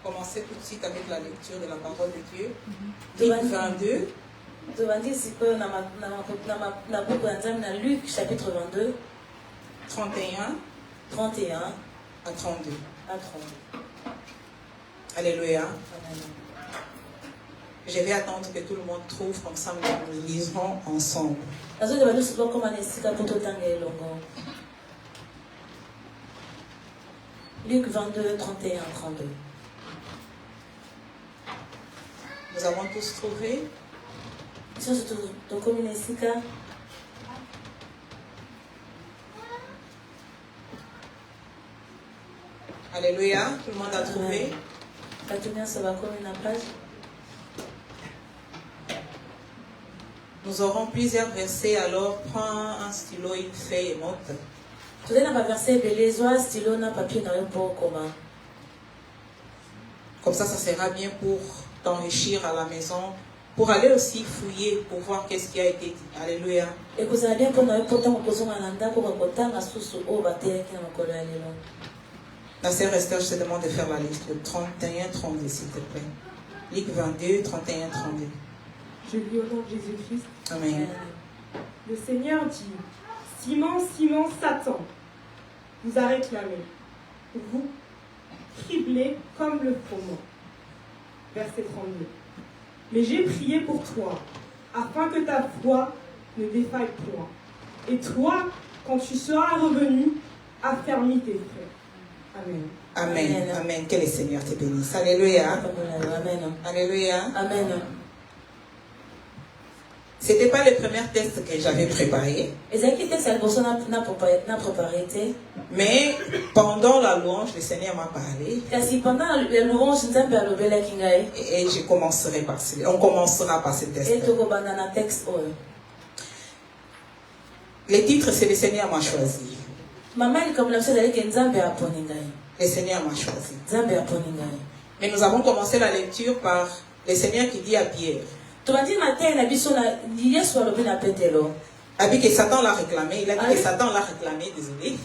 commencer tout de suite avec la lecture de la parole de Dieu. Luc 22. Luc chapitre 22. 31 à 32. Alléluia. Je vais attendre que tout le monde trouve, comme ça nous liserons ensemble. Luc 22, 31, 32. Nous avons tous trouvé. Alléluia, tout le monde a trouvé. Nous aurons plusieurs versets, alors prends un stylo, une feuille et note. Comme ça sera bien pour t'enrichir à la maison, pour aller aussi fouiller, pour voir qu'est-ce qui a été dit. Alléluia. La sœur Esther, je te demande de faire la liste de 31-32, s'il te plaît. Luc 22, 31-32. Je lis au nom de Jésus-Christ. Amen. Le Seigneur dit, Simon, Simon, Satan vous a réclamé. Vous criblez comme le froment. Verset 32. Mais j'ai prié pour toi, afin que ta foi ne défaille point. Et toi, quand tu seras revenu, affermis tes frères. Amen. Amen. Amen. Que le Seigneur te bénisse. Alléluia. Amen. Alléluia. Amen. Ce n'était pas le premier test que j'avais préparé. Mais pendant la louange, le Seigneur m'a parlé. Et on commencera par ce test. Le titre, c'est le Seigneur m'a choisi. Le Seigneur m'a choisi. Mais nous avons commencé la lecture par le Seigneur qui dit à Pierre. A dit que Satan l'a réclamé. Il a dit que Satan l'a réclamé, désolé.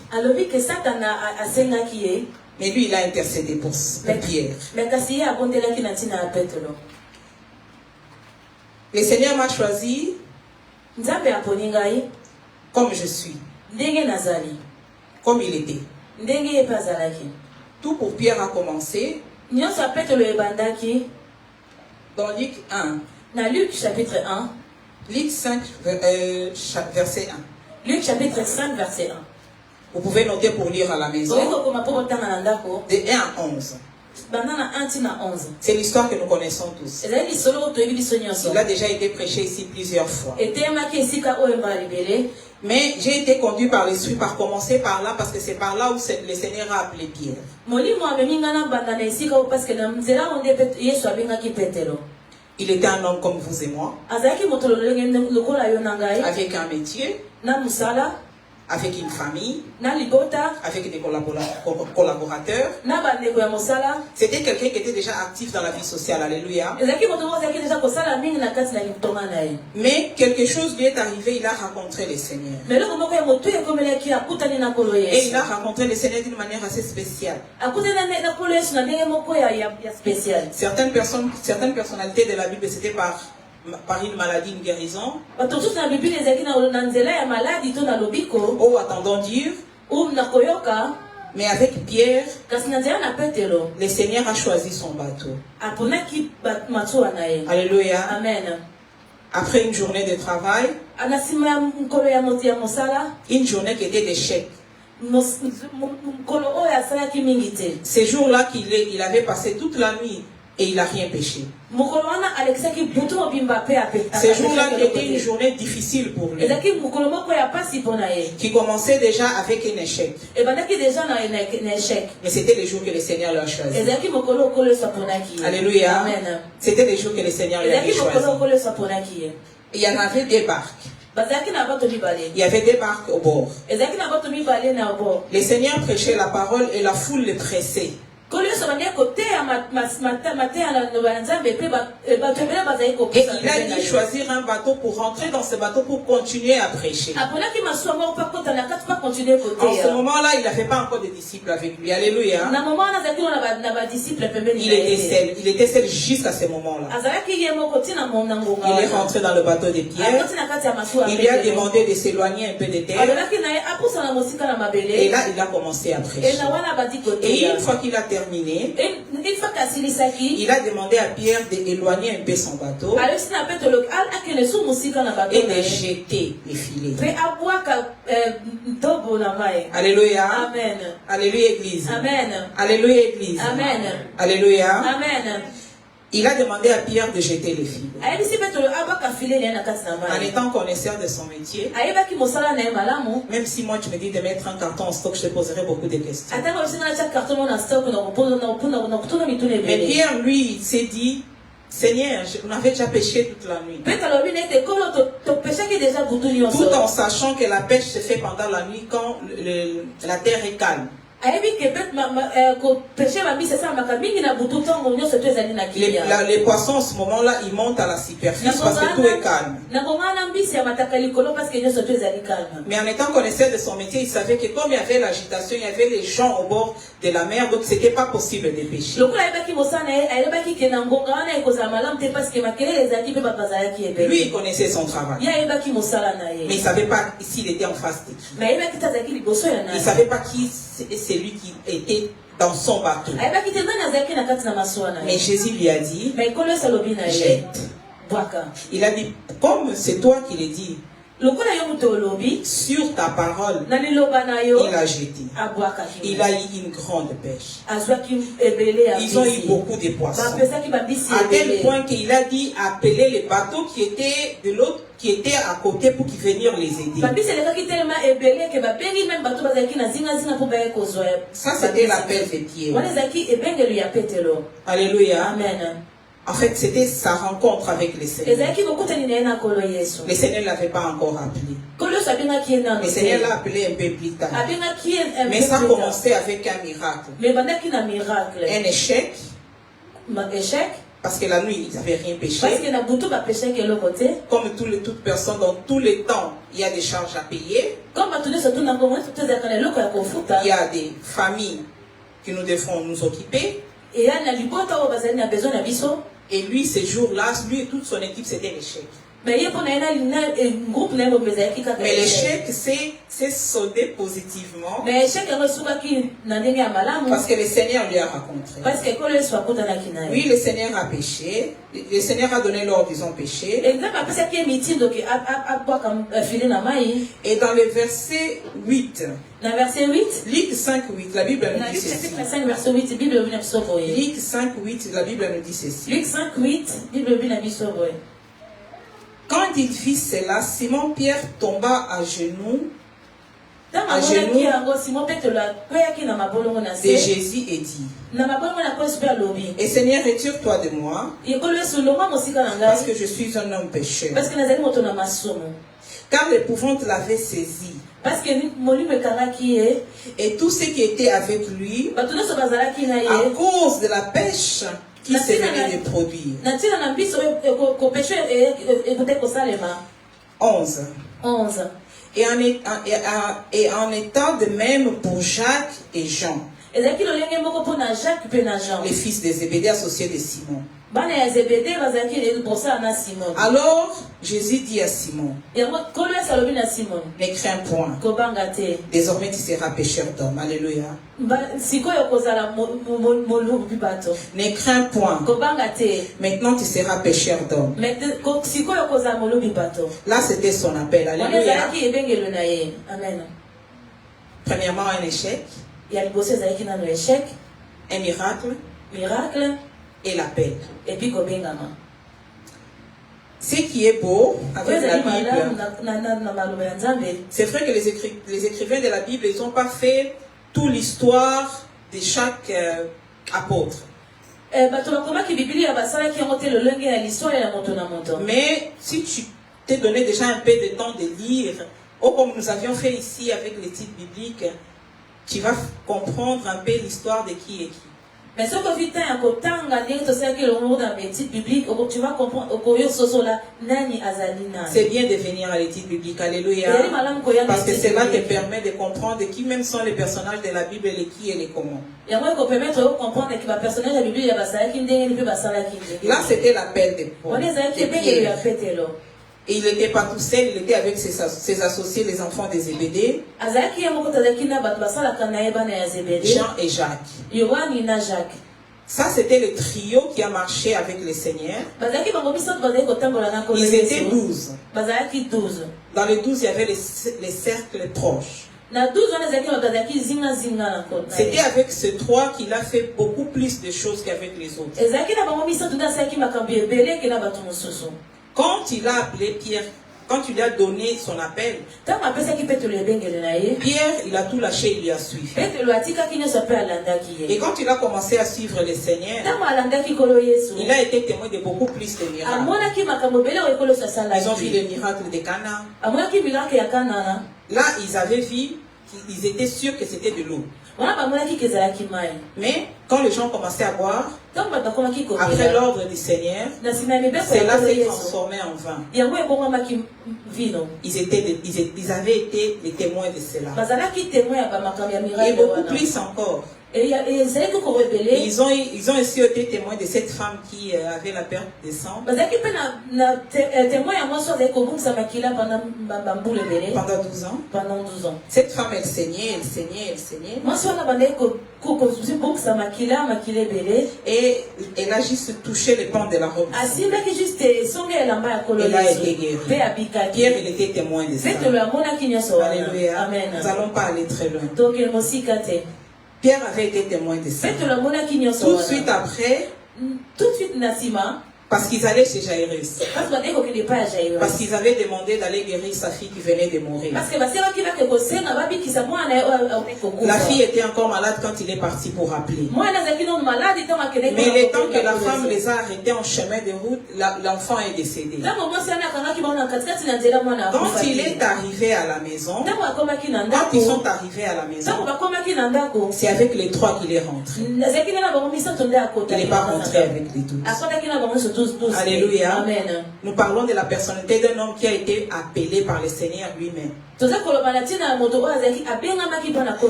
Mais lui, il a intercédé pour Pierre. Le Seigneur m'a choisi comme je suis, comme il était. Tout pour Pierre a commencé dans Luc 1. Dans Luc chapitre 1. Luc 5, verset 1. Luc chapitre 5, verset 1. Vous pouvez noter pour lire à la maison. De 1 à 11. C'est l'histoire que nous connaissons tous. Il a déjà été prêché ici plusieurs fois. Mais j'ai été conduit par l'Esprit par commencer par là, parce que c'est par là où le Seigneur a appelé Pierre. Il était un homme comme vous et moi, avec un métier, avec une famille, avec des collaborateurs. C'était quelqu'un qui était déjà actif dans la vie sociale. Alléluia. Mais quelque chose lui est arrivé, il a rencontré le Seigneur. Et il a rencontré le Seigneur d'une manière assez spéciale. Certaines personnalités de la Bible, c'était par une maladie, une guérison, ou attendant dire. Mais avec Pierre, le Seigneur a choisi son bateau. Alléluia. Amen. Après une journée de travail, une journée qui était d'échec. Ces jours-là il avait passé toute la nuit et il n'a rien péché. Ces jours-là qui était une journée difficile pour lui, qui commençait déjà avec un échec. Mais c'était les jours que le Seigneur l'a choisi. Alléluia. C'était les jours que le Seigneur l'a choisi. Il y en avait des barques. Il y avait des barques au bord. Le Seigneur prêchait la parole et la foule le pressait. Et il a dit choisir un bateau pour rentrer dans ce bateau pour continuer à prêcher. En ce moment-là, il n'avait pas encore de disciples avec lui. Alléluia. Il était seul jusqu'à ce moment-là. Il est rentré dans le bateau de Pierre. Il lui a demandé de s'éloigner un peu de terre. Et là, il a commencé à prêcher. Et une fois qu'il a terminé, il a demandé à Pierre d'éloigner un peu son bateau et de jeter les filets. Alléluia. Amen. Alléluia, Église. Amen. Alléluia, Église. Amen. Alléluia. Amen. Il a demandé à Pierre de jeter les filets. En étant connaisseur de son métier, même si moi tu me dis de mettre un carton en stock, je te poserai beaucoup de questions. Mais Pierre, lui, il s'est dit, Seigneur, on avait déjà pêché toute la nuit. Tout en sachant que la pêche se fait pendant la nuit quand la terre est calme. Les poissons en ce moment-là, ils montent à la superficie parce que tout est calme. Mais en étant connaisseur de son métier, il savait que comme il y avait l'agitation, il y avait les gens au bord de la mer, donc c'était pas possible de pêcher. Lui, il connaissait son travail. Mais il savait pas s'il était en face de qui. Il savait pas qui c'est lui qui était dans son bateau. Mais Jésus lui a dit, jette. Il a dit, comme c'est toi qui l'as dit, sur ta parole, il a jeté. Il a eu une grande pêche. Ils ont eu beaucoup de poissons. À tel point qu'il a dit appeler les bateaux qui étaient de l'autre, qui étaient à côté pour qu'ils viennent les aider. Ça, c'était l'appel de Pierre. Alléluia. Amen. En fait, c'était sa rencontre avec le Seigneur. Le Seigneur ne l'avait pas encore appelé. Le Seigneur l'a appelé un peu plus tard. Mais ça a commencé avec un miracle. Un échec. Parce que la nuit, ils n'avaient rien péché. Comme toute personne, dans tous les temps, il y a des charges à payer. Il y a des familles que nous devons nous occuper. Et lui, ces jours-là, lui et toute son équipe, c'était l'échec. Mais l'échec s'est soldé positivement. Parce que le Seigneur lui a rencontré. Oui, le Seigneur a péché. Le Seigneur a donné l'ordre, ils ont péché. Et dans le verset 8, Luc 5, 8, la Bible nous dit ceci. Luc 5, 8, la Bible nous dit ceci. Luc 5, 8, quand il vit cela, Simon-Pierre tomba à genoux de Jésus et dit, et Seigneur, retire-toi de moi, parce que je suis un homme pécheur. Car l'épouvante l'avait saisi. Et tous ceux qui étaient avec lui, à cause de la pêche qui se venait de produire. 11. Et en étant de même pour Jacques et Jean, les fils de Zébédée associés de Simon. Alors Jésus dit à Simon, ne crains point, désormais tu seras pêcheur d'hommes. Alléluia. Ne crains point, maintenant tu seras pêcheur d'hommes. Là c'était son appel. Alléluia. Premièrement, un échec, un miracle et l'appel. Ce qui est beau avec la Bible, c'est vrai que les écrivains de la Bible, ils n'ont pas fait toute l'histoire de chaque apôtre. Mais si tu t'es donné déjà un peu de temps de lire, ou comme nous avions fait ici avec les titres bibliques, tu vas comprendre un peu l'histoire de qui est qui. Mais ce que tu as dans l'étude biblique, tu vas comprendre c'est bien de venir à l'étude biblique. Alléluia. Parce que cela te permet de comprendre qui même sont les personnages de la Bible et qui et les comment. Là, c'était l'appel de Paul. Et il n'était pas tout seul, il était avec ses associés, les enfants des Zébédée, Jean et Jacques. Ça, c'était le trio qui a marché avec le Seigneur. Ils étaient 12. Dans les 12, il y avait les cercles proches. C'était avec ces trois qu'il a fait beaucoup plus de choses qu'avec les autres. Quand il a appelé Pierre, quand il a donné son appel, Pierre, il a tout lâché, il lui a suivi. Et quand il a commencé à suivre le Seigneur, il a été témoin de beaucoup plus de miracles. Ils ont vu les miracles de Cana. Là, ils avaient vu, ils étaient sûrs que c'était de l'eau. Mais quand les gens commençaient à boire, après l'ordre du Seigneur, cela s'est transformé en vin. Ils avaient été les témoins de cela. Et beaucoup plus encore. Ils ont aussi été témoins de cette femme qui avait la perte de sang pendant 12 ans. Cette femme, elle saignait. Et elle a juste touché le pan de la robe. Elle a été guérie. Pierre, il était témoin de ça. Alléluia. Amen. Nous n'allons pas aller très loin. Pierre avait été témoin de ça. Tout de suite après, parce qu'ils allaient chez Jairus. Parce qu'ils avaient demandé d'aller guérir sa fille qui venait de mourir. La fille était encore malade quand il est parti pour appeler. Mais le temps que la femme les a arrêtés en chemin de route, l'enfant est décédé. Quand il est arrivé à la maison, quand ils sont arrivés à la maison, c'est avec les trois qu'il est rentré. Il n'est pas rentré avec les douze. Alléluia. Amen. Nous parlons de la personnalité d'un homme qui a été appelé par le Seigneur lui-même.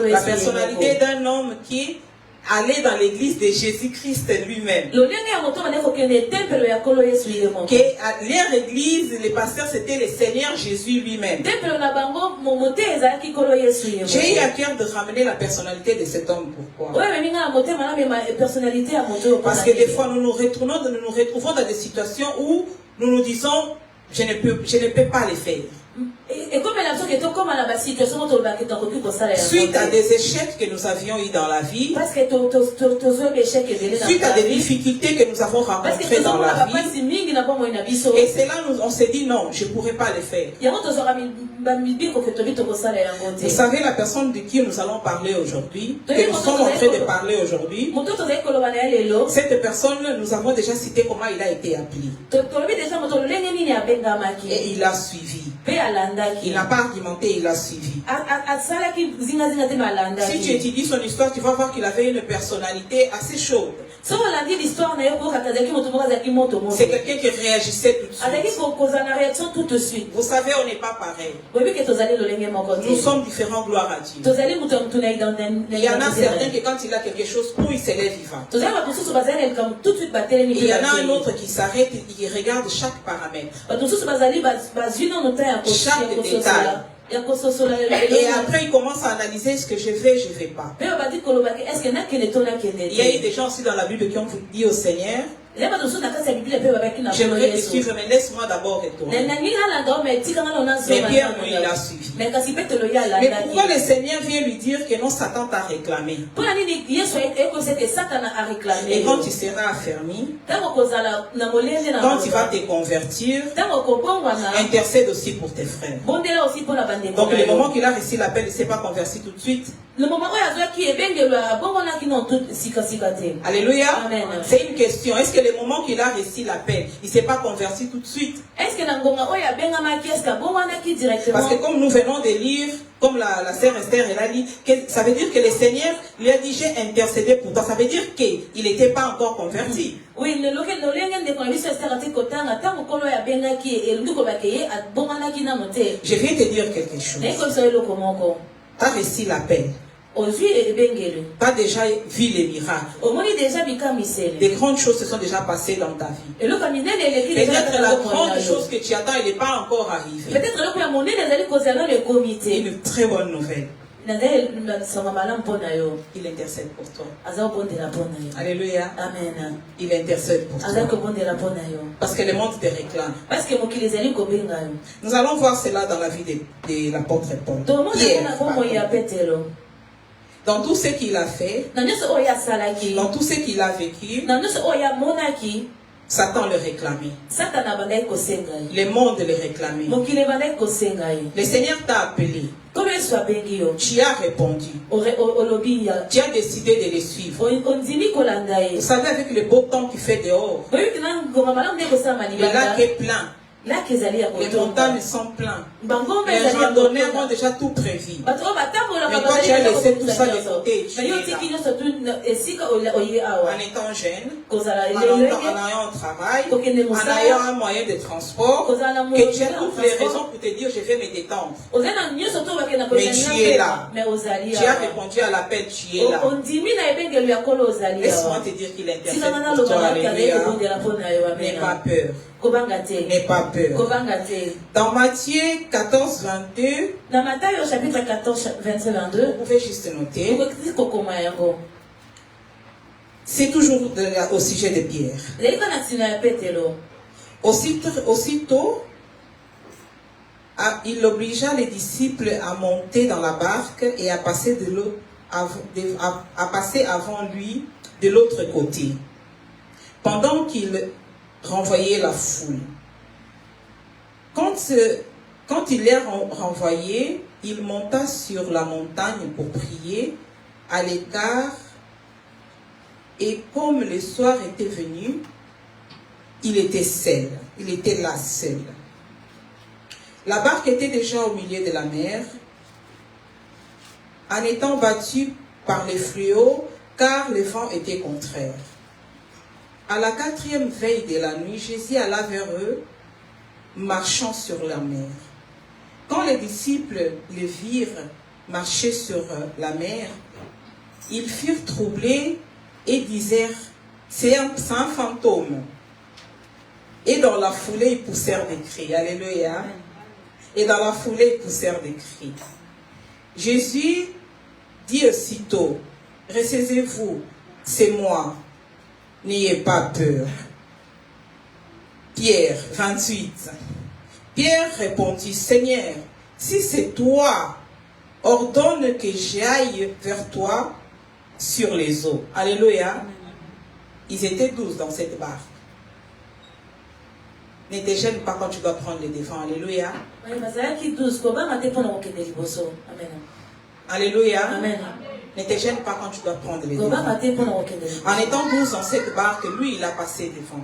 La personnalité d'un homme qui allait dans l'église de Jésus-Christ lui-même. Leur église, les pasteurs, c'était le Seigneur Jésus lui-même. J'ai eu à cœur de ramener la personnalité de cet homme. Pourquoi? Parce que des fois, nous nous retrouvons dans des situations où nous nous disons, je ne peux pas les faire. Suite à des échecs que nous avions eu dans la vie, suite à des difficultés que nous avons rencontrées dans la vie, et c'est là on s'est dit non, je ne pourrais pas les faire. Vous savez, la personne de qui nous allons parler aujourd'hui, que nous sommes en train de parler aujourd'hui, cette personne, nous avons déjà cité comment il a été appelé. Et il a suivi. Il n'a pas argumenté, il a suivi. Si tu étudies son histoire, tu vas voir qu'il avait une personnalité assez chaude. C'est quelqu'un qui réagissait tout de suite. Vous savez, on n'est pas pareil. Nous sommes différents, gloire à Dieu. Il y en a certains qui quand il a quelque chose, il se lève, il va. Il y en a un autre qui s'arrête, il regarde chaque paramètre. Chaque détail. Et après, il commence à analyser ce que je vais pas. Il y a eu des gens aussi dans la Bible qui ont dit au Seigneur, j'aimerais te suivre, mais laisse-moi d'abord retourner. Mais Pierre, lui, il a suivi. Mais pourquoi le Seigneur vient lui dire que non, Satan t'a réclamé? Et quand tu seras affermi, quand tu vas te convertir, intercède aussi pour tes frères. Donc le moment qu'il a reçu l'appel, il ne s'est pas converti tout de suite. Alléluia. C'est une question. Est-ce que le moment qu'il a reçu l'appel, il ne s'est pas converti tout de suite? Parce que comme nous venons de lire, Comme la sœur Esther, elle a dit, que ça veut dire que le Seigneur lui a dit, j'ai intercédé pour toi. Ça veut dire qu'il n'était pas encore converti. Oui, je viens te dire quelque chose. Tu as reçu l'appel. Tu as déjà vu les miracles. Des grandes choses se sont déjà passées dans ta vie. Peut-être la grande chose que tu attends, elle n'est pas encore arrivée. Une très bonne nouvelle. Il intercède pour toi. Alléluia. Amen. Il intercède pour toi. Parce que le monde te réclame. Nous allons voir cela dans la vie de l'apôtre Paul. Dans tout ce qu'il a fait, dans tout ce qu'il a vécu, Satan le réclamait. Le monde le réclamait. Le Seigneur t'a appelé. Tu as répondu. Tu as décidé de le suivre. Vous savez, avec le beau temps qu'il fait dehors, le lac est plein. Les montagnes sont pleines. Les randonneurs ont déjà tout prévu. Mais toi, tu as laissé tout ça de côté. Tu es là. En étant jeune, en ayant un travail, en ayant un moyen de transport, que tu as toutes les raisons pour te dire je vais me détendre. Mais tu es là. Tu as répondu à l'appel, tu es là. Laisse-moi te dire qu'il intercède pour toi. Alléluia. N'aie pas peur. N'aie pas peur. Dans Matthieu 14, 22, dans Matthieu chapitre 14, verset 22, vous pouvez juste noter. C'est toujours au sujet de Pierre. Aussitôt, il obligea les disciples à monter dans la barque et à passer avant lui de l'autre côté, pendant qu'il renvoyait la foule. Quand il les renvoyé, il monta sur la montagne pour prier à l'écart, et comme le soir était venu, il était seul. Il était là seul. La barque était déjà au milieu de la mer, en étant battue par les fléaux, car le vent était contraire. À la 4e veille de la nuit, Jésus alla vers eux, marchant sur la mer. Quand les disciples le virent marcher sur la mer, ils furent troublés et disèrent, c'est un fantôme. Et dans la foulée, ils poussèrent des cris. Alléluia. Et dans la foulée, ils poussèrent des cris. Jésus dit aussitôt, ressaisez-vous, c'est moi. N'ayez pas peur. Pierre, 28. Pierre répondit, Seigneur, si c'est toi, ordonne que j'aille vers toi sur les eaux. Alléluia. Ils étaient 12 dans cette barque. Ne te gêne pas quand tu dois prendre les devants. Alléluia. Alléluia. Amen. Ne te gêne pas quand tu dois prendre les devants. En étant 12 dans cette barque, lui, il a passé devant.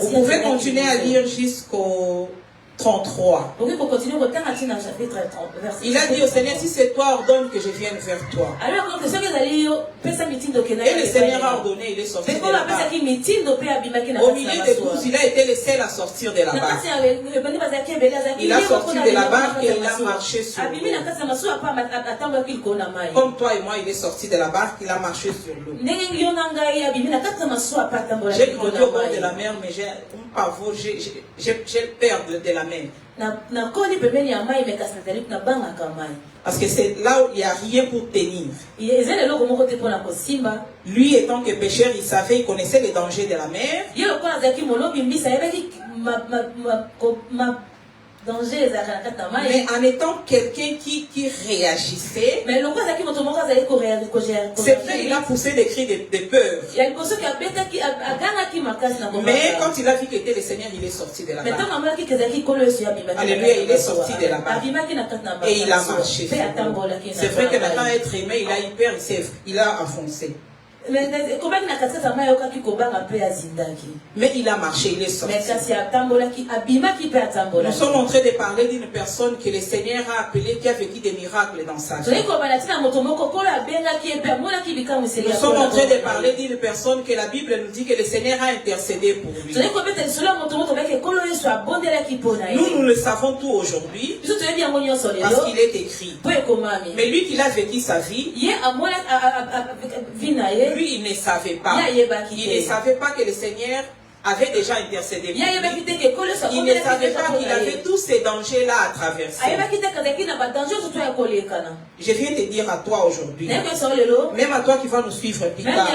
Vous pouvez continuer à lire jusqu'au 33. Il a dit au Seigneur, si c'est toi, ordonne que je vienne vers toi. Et le Seigneur a ordonné, il est sorti de la barque. Au milieu des 12, il a été le seul à sortir de la barque. Il a sorti de la barque et il a marché sur l'eau. Comme toi et moi, il est sorti de la barque, il a marché sur l'eau. J'ai grandi au bord de la mer, mais j'ai un pavot, j'ai peur de la mer. Parce que c'est là où il n'y a rien pour tenir. Lui étant que pécheur, il savait, il connaissait les dangers de la mer. Mais en étant quelqu'un qui réagissait, c'est vrai, il a poussé des cris de peur. Mais quand il a vu que était le Seigneur, il est sorti de la barque. Alléluia, il est sorti de la barque. Et il a marché. C'est vrai que maintenant être aimé, il a eu peur, il a avancé. Mais il a marché, il est sorti. Nous sommes en train de parler d'une personne que le Seigneur a appelée, qui a vécu des miracles dans sa vie. Nous sommes en train de parler d'une personne que la Bible nous dit que le Seigneur a intercédé pour lui. Nous le savons tout aujourd'hui parce qu'il est écrit. Mais lui qui a vécu sa vie, lui il ne savait pas. Il ne savait pas que le Seigneur avait déjà intercédé pour lui. Il ne savait pas qu'il avait tous ces dangers-là à traverser. Je viens te dire à toi aujourd'hui, même à toi qui vas nous suivre plus tard,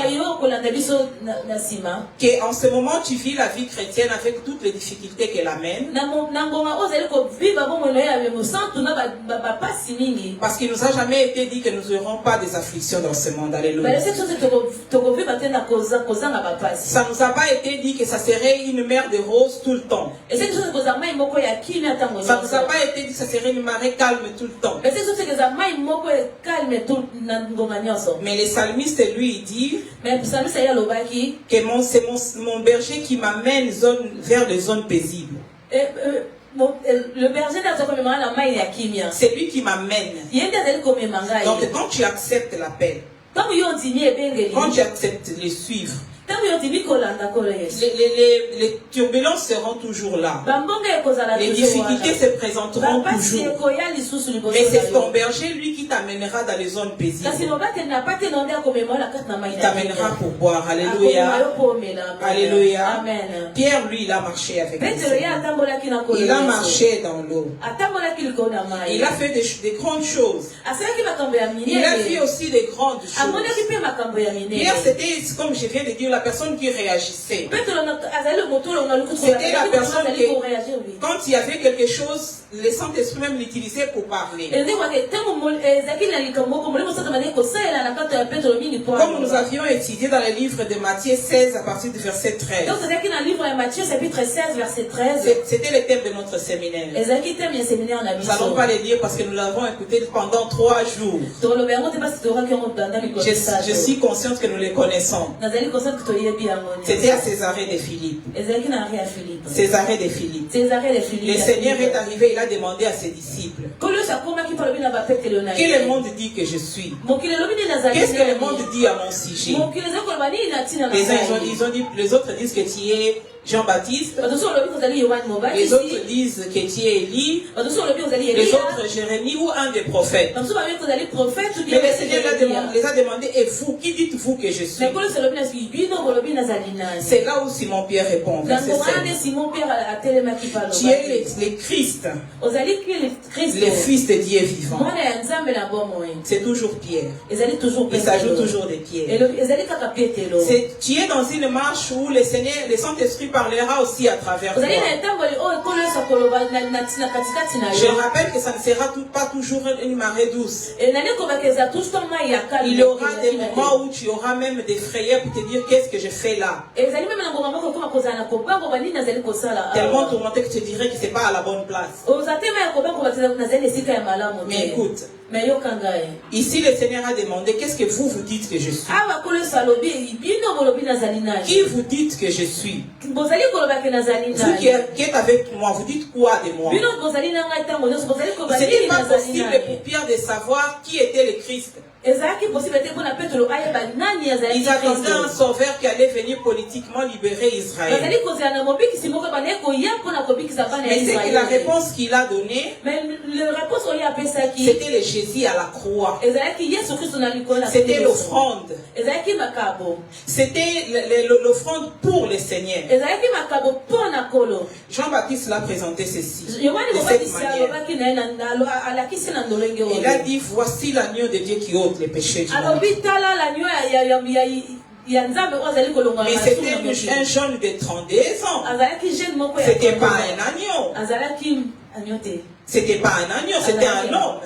qu'en ce moment tu vis la vie chrétienne avec toutes les difficultés qu'elle amène. Parce qu'il ne nous a jamais été dit que nous n'aurons pas des afflictions dans ce monde. Alléluia. Ça ne nous a pas été dit que ça serait une mer de roses tout le temps. Ça ne nous a pas été dit que ça serait une marée calme tout le temps. Mais le psalmiste lui dit que c'est mon berger qui m'amène vers des zones paisibles. Le berger c'est lui qui m'amène. Donc quand tu acceptes l'appel, quand tu acceptes de les suivre, les turbulences seront toujours là. Les difficultés se présenteront toujours. Mais c'est ton berger, lui, qui t'amènera dans les zones paisibles. Il t'amènera pour boire. Alléluia. Alléluia. Amen. Pierre, lui, il a marché avec lui. Il a marché dans l'eau. Il a fait des grandes choses. Il a fait aussi des grandes choses. Pierre, c'était, comme je viens de dire, la personne qui réagissait. C'était la personne qui, quand il y avait quelque chose, le Saint-Esprit même l'utilisait pour parler. Comme nous avions étudié dans le livre de Matthieu 16 à partir du verset 13. C'était le thème de notre séminaire. Nous n'allons pas le lire parce que nous l'avons écouté pendant 3 jours. Je suis consciente que nous les connaissons. C'était à Césarée de Philippe. Césarée de Philippe. Le Seigneur est arrivé, il a demandé à ses disciples, que le monde dit que je suis. Qu'est-ce que le monde dit à mon sujet? Les autres disent que tu es Jean-Baptiste. Les autres disent que tu es Élie. Les autres Jérémie ou un des prophètes. Mais le Seigneur les a demandé, et vous, qui dites-vous que je suis? C'est là où Simon Pierre répond. Tu es le Christ, le Fils de Dieu vivant. C'est toujours Pierre. Il s'ajoute toujours des pierres. Tu es dans une marche où le Seigneur, le Saint-Esprit parlera aussi à travers toi. Je rappelle que ça ne sera pas toujours une marée douce. Il y aura des moments où tu auras même des frayeurs pour te dire qu'est-ce que je fais là. Tellement tourmenté que tu te dirais que c'est pas à la bonne place. Mais écoute, ici le Seigneur a demandé qu'est-ce que vous dites que je suis. Qui vous dites que je suis? Vous qui êtes avec moi, vous dites quoi de moi? Ce n'est pas possible pour Pierre de savoir qui était le Christ. Ils attendaient un sauveur qui allait venir politiquement libérer Israël. Mais c'est la réponse qu'il a donnée, c'était le Jésus à la croix. C'était l'offrande. C'était l'offrande pour le Seigneur. Jean-Baptiste l'a présenté ceci, de cette manière. Il a dit, voici l'agneau de Dieu qui ôte les péchés du monde. Mais c'était un jeune de 32 ans. C'était pas un agneau. C'était pas un agneau, c'était un homme.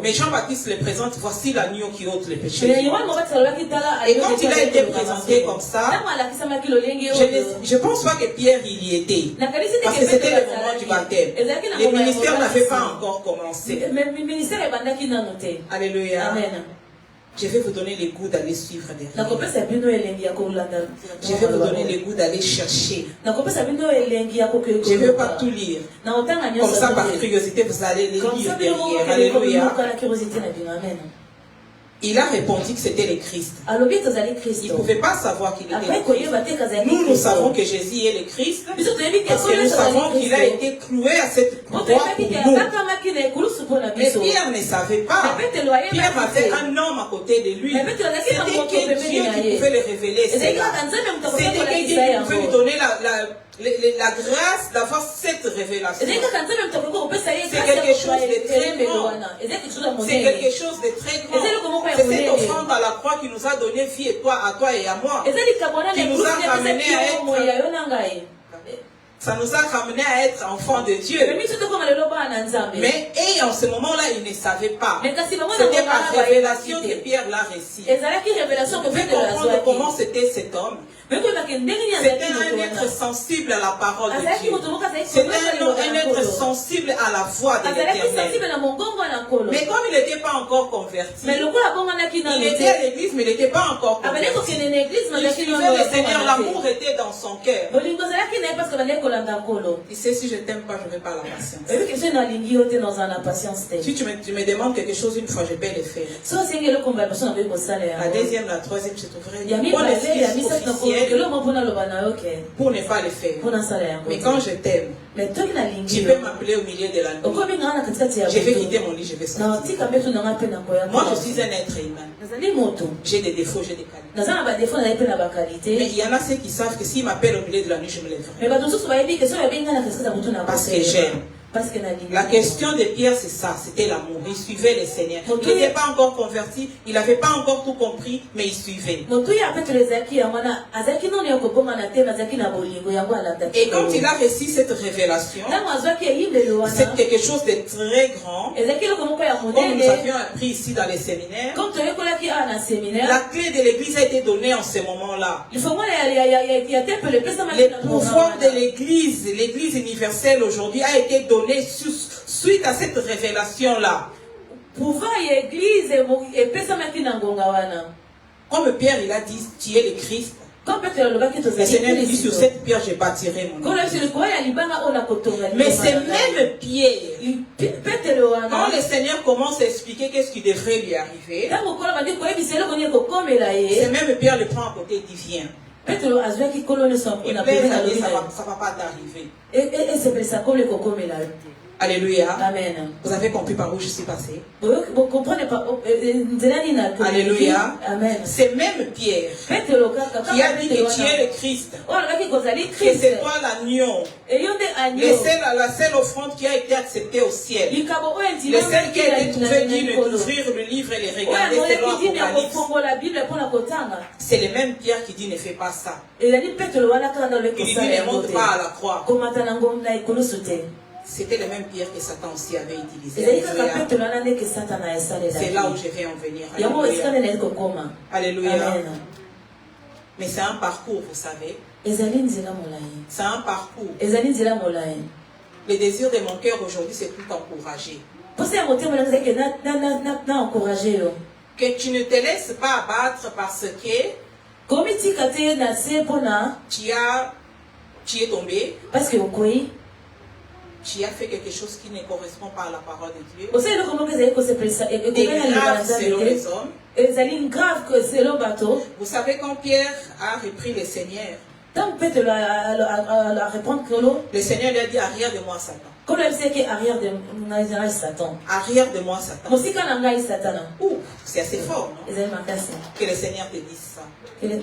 Mais Jean-Baptiste le présente, voici l'agneau qui ôte les péchés. Et quand il a été présenté comme ça, je ne pense pas que Pierre il y était. Parce que c'était le moment du baptême. Le ministère n'avait pas encore commencé. Alléluia. Amen. Je vais vous donner le goût d'aller suivre derrière. Je vais vous donner le goût d'aller chercher. Je ne veux pas tout lire. Comme ça, par curiosité, vous allez les lire derrière. Alléluia. Il a répondu que c'était le Christ. Il ne pouvait pas savoir qu'il était le Christ. Nous savons que Jésus est le Christ parce que nous savons qu'il a été cloué à cette croix pour nous. Mais Pierre ne savait pas. Pierre avait un homme à côté de lui. C'était Dieu qui pouvait le révéler. C'était quelqu'un qui pouvait lui donner la grâce d'avoir cette révélation. C'est quelque chose de très grand. C'est quelque chose de très grand. C'est cette offrande à la croix qui nous a donné vie à toi et à moi. Qui nous a ramené à être. Ça nous a ramené à être enfants de Dieu. Mais et en ce moment-là, il ne savait pas. C'était par révélation que Pierre l'a reçu. Vous pouvez comprendre comment c'était cet homme. C'était un être sensible à la parole de Dieu. C'était un être sensible à la voix de l'Éternel. Mais comme il n'était pas encore converti, il était à l'église, mais il n'était pas encore converti. Il suivait le Seigneur, l'amour était dans son cœur. Il sait, si je t'aime pas, je n'ai pas la patience. Si tu me demandes quelque chose une fois, je peux le faire. La deuxième, la troisième, je t'ouvrirai pour ne pas le faire. Mais quand je t'aime, tu peux m'appeler au milieu de la nuit. Je vais quitter mon lit, je vais sortir. Moi, je suis un être humain. J'ai des défauts, j'ai des qualités. Mais il y en a ceux qui savent que s'ils m'appellent au milieu de la nuit, je me lèverai. Parce que j'aime. La question de Pierre, c'est ça, c'était l'amour. Il suivait le Seigneur. Il n'était pas encore converti, il n'avait pas encore tout compris, mais il suivait. Et quand il a reçu cette révélation, c'est quelque chose de très grand. Comme nous avions appris ici dans les séminaires, la clé de l'église a été donnée en ce moment-là. Le pouvoir de l'église, l'église universelle aujourd'hui a été donné suite à cette révélation-là. Comme Pierre, il a dit, tu es le Christ. Le Seigneur dit, sur cette pierre, je bâtirai mon église. Mais c'est même Pierre. Quand le Seigneur commence à expliquer qu'est-ce qui devrait lui arriver, c'est même Pierre le prend à côté et dit, viens. Et Pierre a dit, ça ne va pas t'arriver. Alléluia. Amen. Vous avez compris par où je suis passé? Alléluia. Amen. C'est même Pierre qui a dit que tu es le Christ. Que c'est toi l'agneau. La seule offrande qui a été acceptée au ciel. Le seul qui a été trouvé digne d'ouvrir le livre et les regarder selon l'Apocalypse. C'est le même Pierre qui dit ne fais pas ça. Il dit ne monte pas à la croix. C'était le même Pierre que Satan aussi avait utilisé. C'est là où je vais en venir. Alléluia. Alléluia. Mais c'est un parcours, vous savez. C'est un parcours. Le désir de mon cœur aujourd'hui, c'est tout encourager. Que tu ne te laisses pas abattre parce que tu es tombé. Parce que tu as fait quelque chose qui ne correspond pas à la parole de Dieu. Des graves selon les hommes. Vous savez, quand Pierre a repris le Seigneur, le Seigneur lui a dit, arrière de moi, Satan. Arrière de moi, Satan. C'est assez fort, non? Que le Seigneur te dise ça. Mais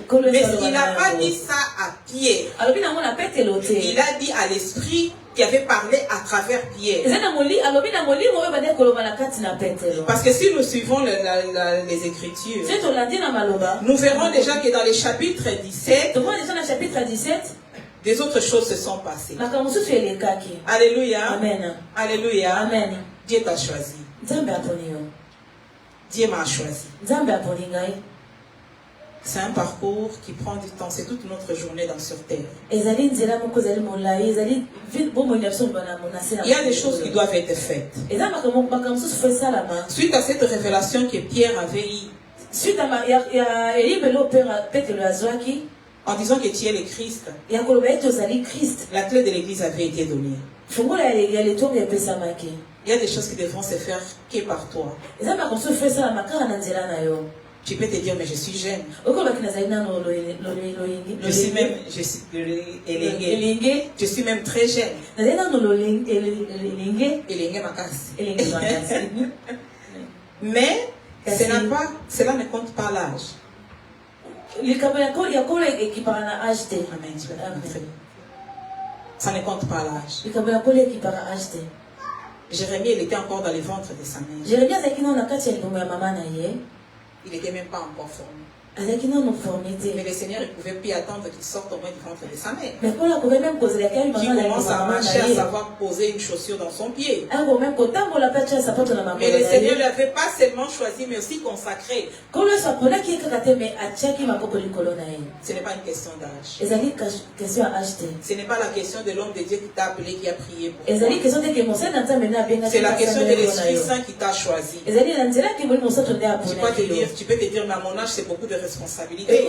il n'a pas dit ça à Pierre. Il a dit à l'Esprit qui avait parlé à travers Pierre. Parce que si nous suivons les Écritures, nous verrons déjà que dans le chapitre 17, des autres choses se sont passées. Alléluia. Amen. Alléluia. Amen. Dieu t'a choisi. Dieu m'a choisi. C'est un parcours qui prend du temps. C'est toute notre journée dans sur terre. Il y a des choses qui doivent être faites. Suite à cette révélation que Pierre avait eue, Suite à ma, il y a Elibelo Petelo Azwaki. En disant que tu es le Christ, la clé de l'église avait été donnée. Il y a des choses qui devront se faire que par toi. Tu peux te dire, mais je suis jeune. Je suis même très jeune. Mais cela ne compte pas l'âge. Ça ne compte pas l'âge. Jérémie, il était encore dans le ventre de sa mère. Il n'était même pas encore formé. Mais le Seigneur ne pouvait plus attendre qu'il sorte au moins du ventre de sa mère. Qui commence à marcher, à savoir poser une chaussure dans son pied. Mais le Seigneur ne l'avait pas seulement choisi, mais aussi consacré. Ce n'est pas une question d'âge. Ce n'est pas la question de l'homme de Dieu qui t'a appelé, qui a prié pour toi. C'est la question de l'Esprit Saint qui t'a choisi. Tu peux te dire, mais à mon âge, c'est beaucoup de responsabilités.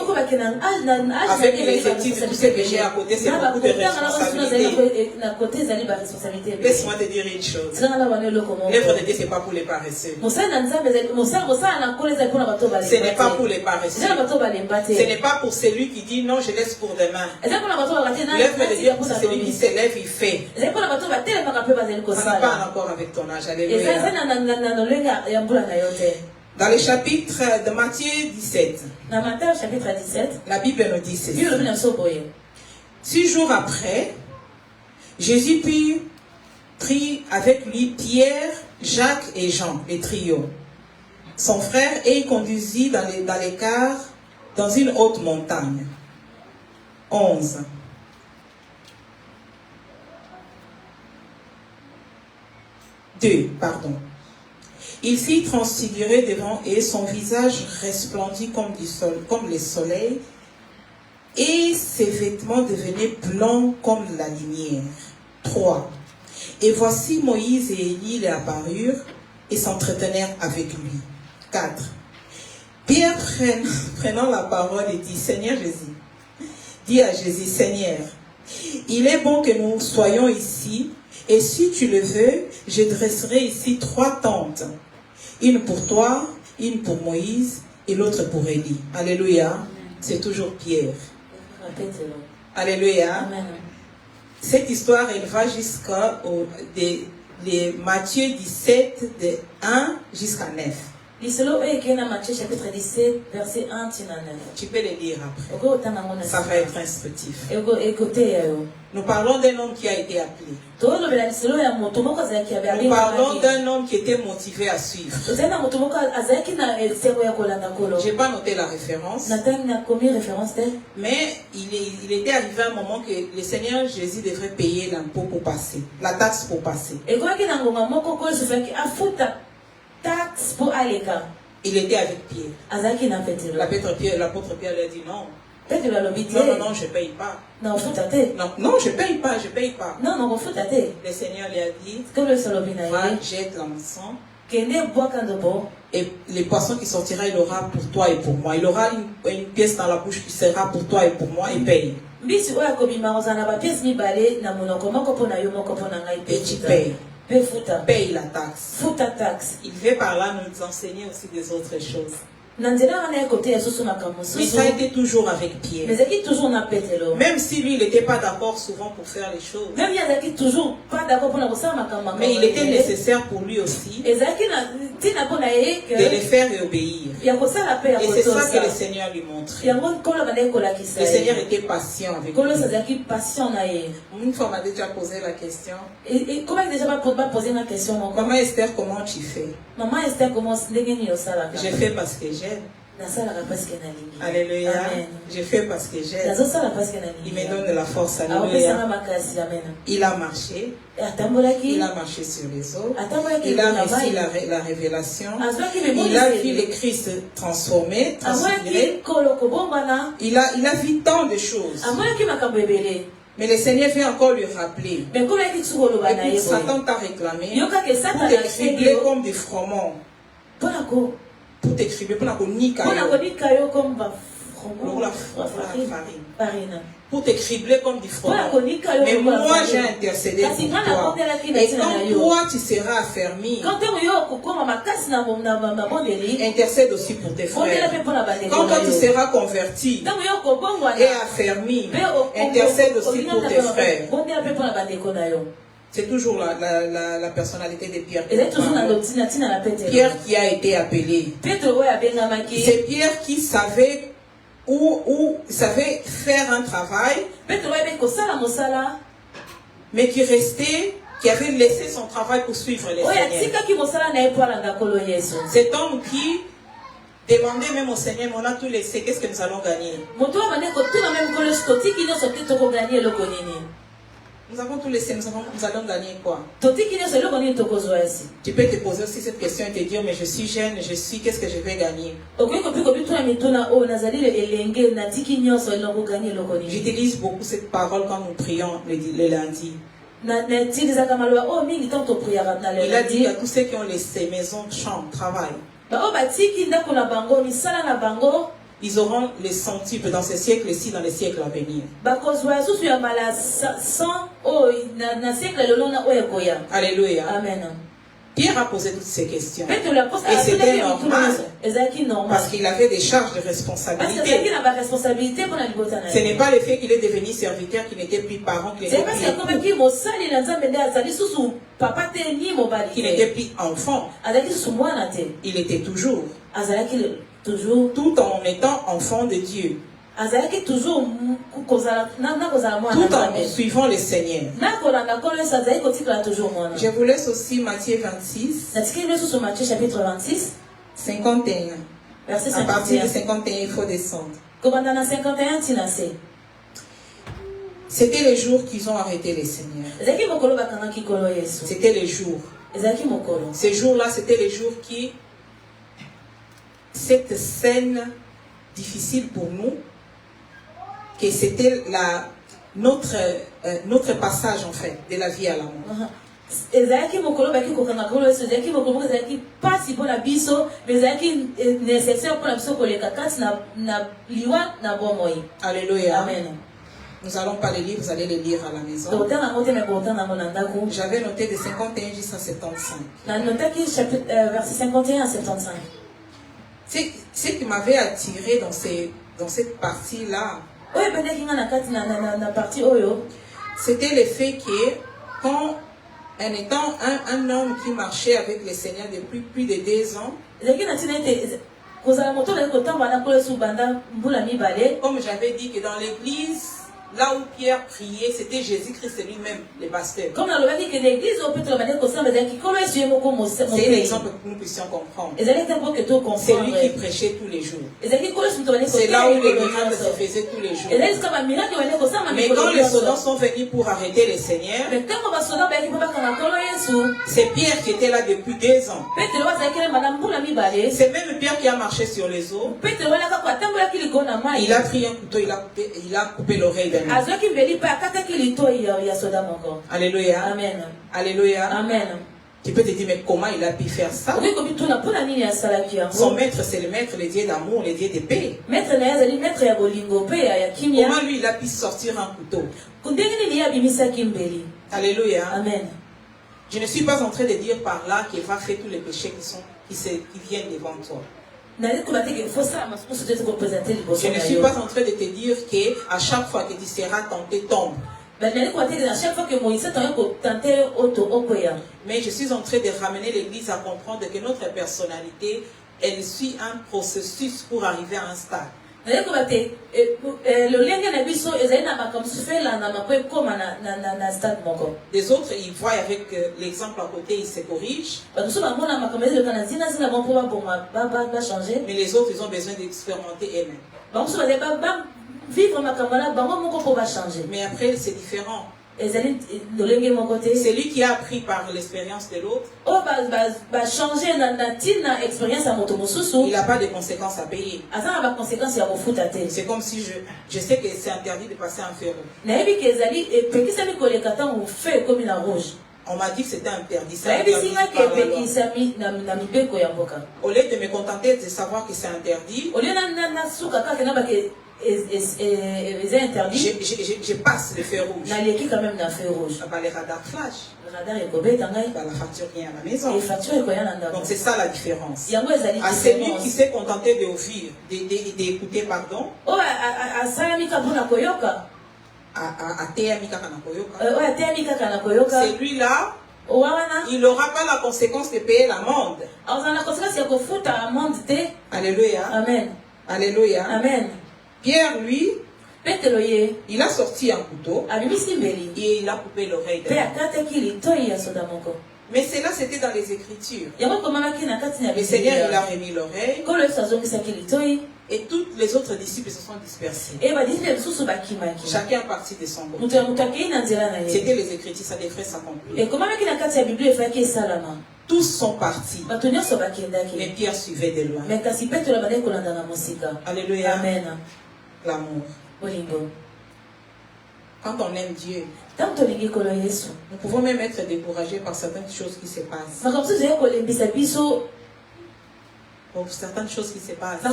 Avec les études, tout ce que j'ai à côté, c'est beaucoup de responsabilités. Laisse-moi te dire une chose. L'œuvre de Dieu, ce n'est pas pour les paresseux. Ce n'est pas pour les paresseux. Ce n'est pas pour celui qui dit non, je laisse pour demain. L'œuvre de Dieu, pour celui qui s'élève, il fait. Ça n'a pas un rapport avec ton âge. Alléluia. Dans le chapitre de Matthieu 17, la Bible nous dit ceci. 6 jours après, Jésus prit avec lui Pierre, Jacques et Jean, les trio, son frère, et il conduisit dans l'écart dans une haute montagne. 11. Il s'y transfigurait devant et son visage resplendit comme le soleil, et ses vêtements devenaient blancs comme la lumière. 3. Et voici Moïse et Élie lui apparurent et s'entretenèrent avec lui. 4. Pierre prenant la parole et dit, Seigneur Jésus, dit à Jésus, Seigneur, il est bon que nous soyons ici, et si tu le veux, je dresserai ici 3 tentes. Une pour toi, une pour Moïse et l'autre pour Élie. Alléluia. C'est toujours Pierre. Alléluia. Amen. Cette histoire, elle va jusqu'à Matthieu 17, de 1 jusqu'à 9. Tu peux le lire après. Ça va être instructif. Nous parlons d'un homme qui a été appelé. Nous parlons d'un homme qui était motivé à suivre. Je n'ai pas noté la référence. Mais il était arrivé un moment que le Seigneur Jésus devrait payer l'impôt pour passer, la taxe pour passer. Il était avec Pierre. L'apôtre Pierre lui a dit non. Non, je ne paye pas. Non, je ne paye pas, je ne paye pas. Le Seigneur lui a dit, va, jette l'encens. Et les poissons qui sortira, il aura pour toi et pour moi. Il aura une pièce dans la bouche qui sera pour toi et pour moi, et paye. Et tu payes. Paye la taxe. Il veut par là nous enseigner aussi des autres choses. Mais ça a été toujours avec Pierre. Même si lui, il n'était pas d'accord souvent pour faire les choses. Mais il était nécessaire pour lui aussi de les faire et obéir. Et c'est ça que le Seigneur lui montrait. Le Seigneur était patient avec lui. Une fois, on m'a déjà posé la question. Maman Esther, comment tu fais? Je fais parce que j'aime. Alléluia. Je fais parce que j'aime. Il me donne de la force. Alléluia. Il a marché. Il a marché sur les eaux. Il a reçu la révélation. Il a vu le Christ transformé, transfiguré. Il a vu tant de choses. Mais le Seigneur vient encore lui rappeler. Et puis Satan t'a réclamé pour te cribler comme des froment. pour t'écrire, pour la farine. Pour te cribler comme du froment. Mais moi j'ai intercédé pour toi. Et quand toi tu seras affermi, intercède aussi pour tes frères. Quand toi tu seras converti et affermi, intercède aussi pour tes frères. C'est toujours la personnalité de Pierre. Pierre qui a été appelé. C'est Pierre qui savait où savait faire un travail, mais qui restait, qui avait laissé son travail pour suivre les Seigneurs. Cet homme qui demandait même au Seigneur, on a tout laissé, qu'est-ce que nous allons gagner? Nous avons tout laissé, nous allons gagner quoi? Tu peux te poser aussi cette question et te dire, mais je suis jeune, qu'est-ce que je vais gagner? J'utilise beaucoup cette parole quand nous prions le lundi. Il a dit à tous ceux qui ont laissé maison, chambre, travail, ils auront les centiples dans ce siècle-ci, dans les siècles à venir. Alléluia. Amen. Pierre a posé toutes ces questions. Et c'était normal. Parce qu'il avait des charges de responsabilité. Ce n'est pas le fait qu'il est devenu serviteur, qu'il n'était plus parent, qu'il n'était plus enfant. Il était toujours. Tout en étant enfant de Dieu. Tout en suivant le Seigneur. Je vous laisse aussi Matthieu 26. Chapitre 26. 51. À partir de 51, il faut descendre. C'était les jours qu'ils ont arrêté les Seigneurs. C'était les jours. Ces jours-là, c'était les jours qui... Cette scène difficile pour nous, que c'était notre passage en fait de la vie à la mort. Alléluia. Amen. Nous allons pas les lire, vous allez les lire à la maison. J'avais noté de 51 jusqu'à 75. Verset 51 à 75. Ce qui m'avait attiré dans cette partie-là, c'était le fait que quand, en étant un homme qui marchait avec le Seigneur depuis plus de 2 ans, comme j'avais dit que dans l'église, là où Pierre priait, c'était Jésus-Christ lui-même, le pasteur. C'est l'exemple que nous puissions comprendre. C'est lui qui prêchait tous les jours. C'est là où les miracles se faisaient tous les jours. Mais quand les soldats sont venus pour arrêter le Seigneur, c'est Pierre qui était là depuis 2 ans. C'est même Pierre qui a marché sur les eaux. Il a pris un couteau, il a coupé l'oreille d'un. Alléluia. Amen. Alléluia. Amen. Tu peux te dire, mais comment il a pu faire ça? Son maître, c'est le maître, le Dieu d'amour, le Dieu de paix. Comment lui, il a pu sortir un couteau? Alléluia. Amen. Je ne suis pas en train de dire par là qu'il va faire tous les péchés qui viennent devant toi. Je ne suis pas en train de te dire qu'à chaque fois que tu seras tenté, tombe. Mais je suis en train de ramener l'Église à comprendre que notre personnalité, elle suit un processus pour arriver à un stade. Les autres, ils voient avec l'exemple à côté, ils se corrigent. Mais les autres, ils ont besoin d'expérimenter eux-mêmes. Mais après, c'est différent. C'est lui qui a appris par l'expérience de l'autre. Il n'a pas de conséquences à payer. C'est comme si je sais que c'est interdit de passer un fer rouge. On m'a dit que c'était interdit. Au lieu de me contenter de savoir que c'est interdit, je passe le feu rouge. Les radars flash. La facture vient à la maison. Donc c'est ça la différence. À celui qui s'est contenté d'écouter, pardon. Celui-là, il n'aura pas la conséquence de payer l'amende. Alléluia. Amen. Alléluia. Amen. Pierre, lui, il a sorti un couteau et il a coupé l'oreille de l'homme. Mais cela, c'était dans les Écritures. Le Seigneur, il a remis l'oreille. Et tous les autres disciples se sont dispersés. Chacun parti de son côté. C'était les Écritures, ça devrait s'accomplir. Tous sont partis. Mais Pierre suivait de loin. Alléluia. Amen. L'amour. Quand on aime Dieu, nous pouvons même être découragés par certaines choses qui se passent. Pour certaines choses qui se passent.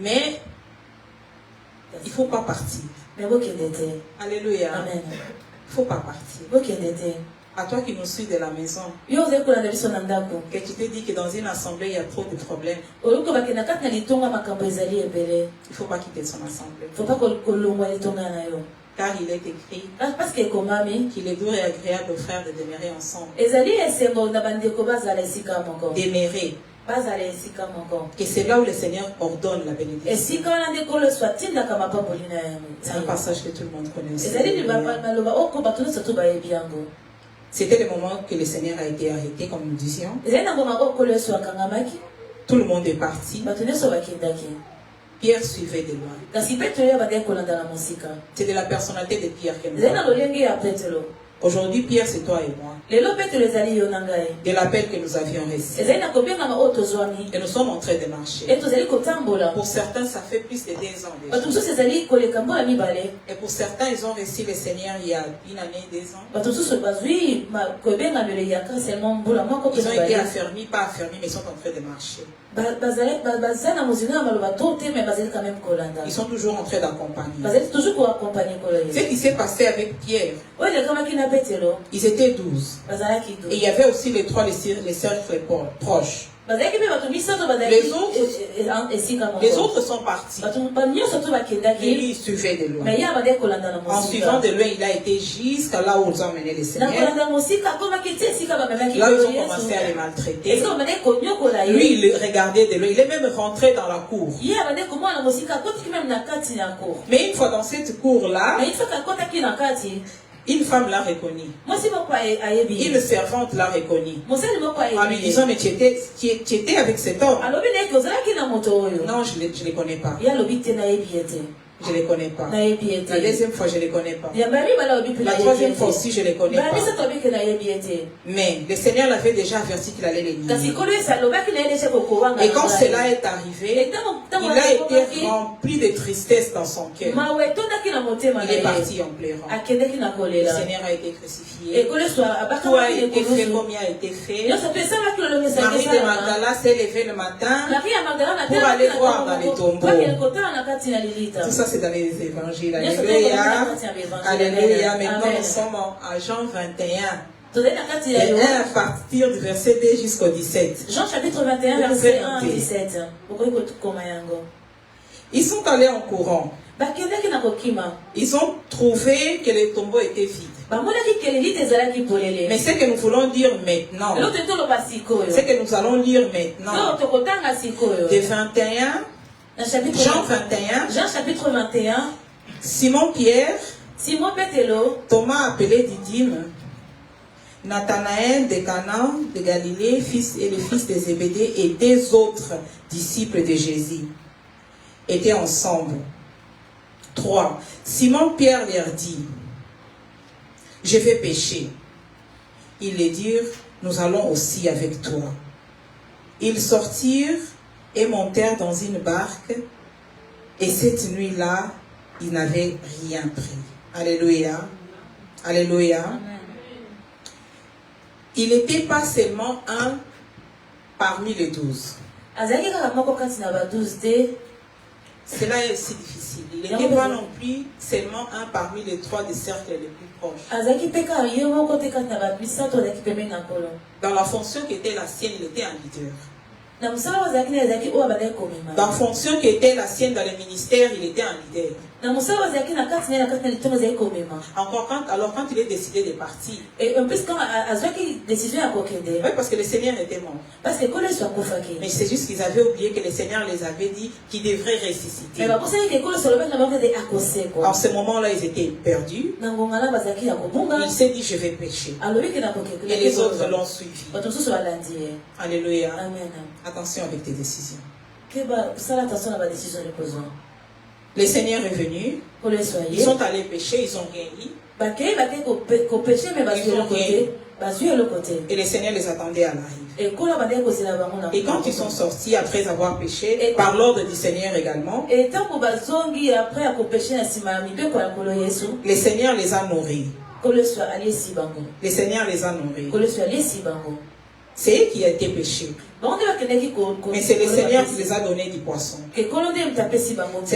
Mais il ne faut pas partir. Alléluia. Amen. Il ne faut pas partir. À toi qui nous suis de la maison, que tu te dis que dans une assemblée il y a trop de problèmes, il ne faut pas quitter son assemblée. Car il est écrit qu'il est doux et agréable aux frères de demeurer ensemble. Demeurer. Que c'est là où le Seigneur ordonne la bénédiction. C'est un passage que tout le monde connaît. C'était le moment que le Seigneur a été arrêté, comme nous disions. Tout le monde est parti. Pierre suivait de loin. C'est de la personnalité de Pierre que nous avons. Aujourd'hui, Pierre, c'est toi et moi. De l'appel que nous avions reçu. Et nous sommes en train de marcher. Pour certains, ça fait plus de 2 ans déjà. Et pour certains, ils ont reçu le Seigneur il y a 1 année, 2 ans. Ils ont été affermis, pas affermis, mais ils sont en train de marcher. Ils sont toujours en train d'accompagner. Ce qui s'est passé avec Pierre, ils étaient 12. Et il y avait aussi les cercles proches. Les autres sont partis. Et lui, il suivait de loin. En suivant de loin, il a été jusqu'à là où ils ont emmené les Seigneurs. Là où ils ont commencé à les maltraiter. Lui, il regardait de loin. Il est même rentré dans la cour. Mais une fois dans cette cour-là, une femme l'a reconnu. Une servante l'a reconnu. En lui disant, mais tu étais avec cet homme. Non, je ne les connais pas. Je ne les connais pas. La deuxième fois, je ne les connais pas. La troisième fois aussi, je ne les connais pas. Mais le Seigneur l'avait déjà averti qu'il allait les nier. Et quand cela est arrivé, il a été rempli de tristesse dans son cœur. Il est parti en pleurant. Le Seigneur a été crucifié. Tout a été fait comme il a été fait. Marie de Magdala s'est levée le matin pour aller voir dans les tombeaux. Tout ça, c'est dans les évangiles. Alléluia. Alléluia. Maintenant, nous sommes à Jean 21. Et à partir du verset 2 jusqu'au 17. Jean chapitre 21, verset 1 à 17. Ils sont allés en courant. Ils ont trouvé que les tombeaux étaient vides. Mais ce que nous voulons dire maintenant, ce que nous allons lire maintenant, de 21, Jean chapitre 21, Simon Pierre, Thomas appelé Didyme, Nathanaël de Cana de Galilée, et le fils de Zébédée, et 2 autres disciples de Jésus étaient ensemble. 3. Simon Pierre leur dit, je vais pêcher. Ils lui dirent, nous allons aussi avec toi. Ils sortirent et montèrent dans une barque, et cette nuit-là, ils n'avaient rien pris. Alléluia. Alléluia. Il n'était pas seulement un parmi les 12. Cela est aussi difficile. Il n'était pas non plus seulement un parmi les 3 des cercles les plus proches. Dans la fonction qui était la sienne, il était un leader. Dans la fonction qui était la sienne dans le ministère, il était un leader. Encore quand il est décidé de partir. Oui, parce que le Seigneur était mort. Mais c'est juste qu'ils avaient oublié que le Seigneur les avait dit qu'ils devraient ressusciter. En ce moment-là, ils étaient perdus. Il s'est dit, je vais pécher. Et les autres l'ont suivi. Alléluia. Attention avec tes décisions. Le Seigneur est venu. Ils sont allés pécher, ils ont guéri. Et le Seigneur les attendait à l'arrivée. Et quand ils sont sortis après avoir péché, par l'ordre du Seigneur également, le Seigneur les a nourris. Le Seigneur les a nourris. C'est eux qui ont été péchés. Mais c'est le Seigneur qui les a donné du poisson. C'est